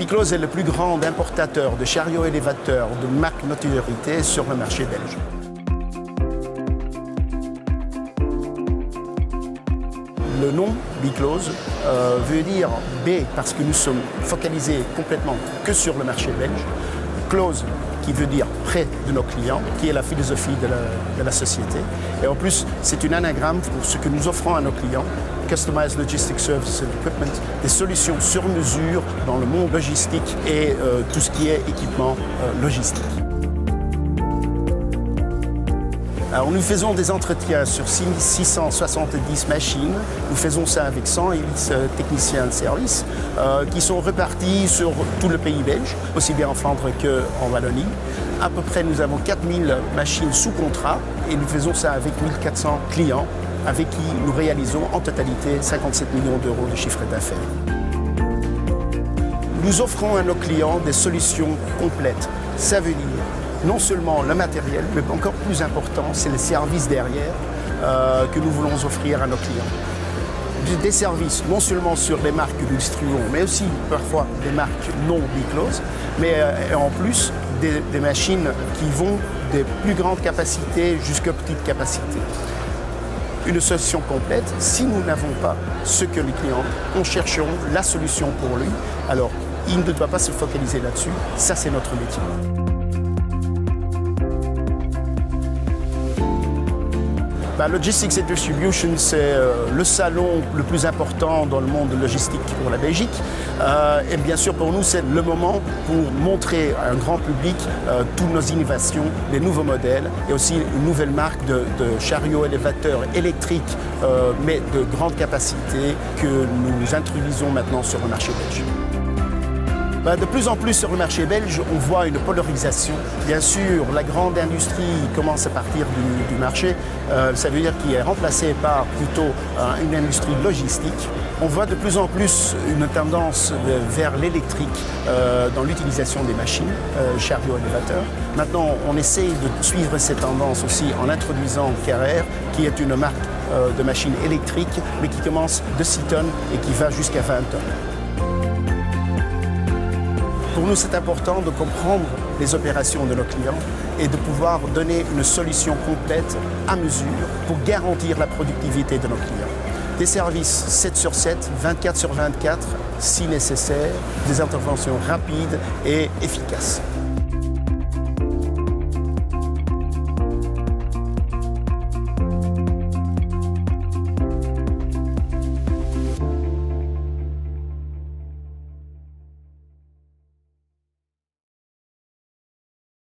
Biclose est le plus grand importateur de chariots élévateurs de marque notoriété sur le marché belge. Le nom Biclose veut dire B parce que nous sommes focalisés complètement que sur le marché belge. Close qui veut dire près de nos clients, qui est la philosophie de la société. Et en plus, c'est une anagramme pour ce que nous offrons à nos clients, Customized Logistics Services and Equipment, des solutions sur mesure dans le monde logistique et tout ce qui est équipement logistique. Alors, nous faisons des entretiens sur 670 machines. Nous faisons ça avec 108 techniciens de service qui sont repartis sur tout le pays belge, aussi bien en Flandre qu'en Wallonie. À peu près, nous avons 4000 machines sous contrat et nous faisons ça avec 1400 clients avec qui nous réalisons en totalité 57 millions d'euros de chiffre d'affaires. Nous offrons à nos clients des solutions complètes. Ça veut dire non seulement le matériel, mais encore plus important, c'est le service derrière que nous voulons offrir à nos clients. Des services non seulement sur les marques que nous distribuons, mais aussi parfois des marques non Biclose, mais en plus des machines qui vont des plus grandes capacités jusqu'aux petites capacités. Une solution complète, si nous n'avons pas ce que les clients, on chercheront la solution pour lui. Alors, il ne doit pas se focaliser là-dessus, ça c'est notre métier. Logistics and Distribution, c'est le salon le plus important dans le monde logistique pour la Belgique. Et bien sûr, pour nous, c'est le moment pour montrer à un grand public toutes nos innovations, les nouveaux modèles et aussi une nouvelle marque de chariots élévateurs électriques, mais de grande capacité que nous introduisons maintenant sur le marché belge. De plus en plus sur le marché belge, on voit une polarisation. Bien sûr, la grande industrie commence à partir du marché. Ça veut dire qu'il est remplacé par plutôt une industrie logistique. On voit de plus en plus une tendance vers l'électrique dans l'utilisation des machines, chariots élévateurs. Maintenant, on essaye de suivre cette tendance aussi en introduisant Carrère, qui est une marque de machines électriques, mais qui commence de 6 tonnes et qui va jusqu'à 20 tonnes. Pour nous, c'est important de comprendre les opérations de nos clients et de pouvoir donner une solution complète à mesure pour garantir la productivité de nos clients. Des services 7 sur 7, 24 sur 24, si nécessaire, des interventions rapides et efficaces.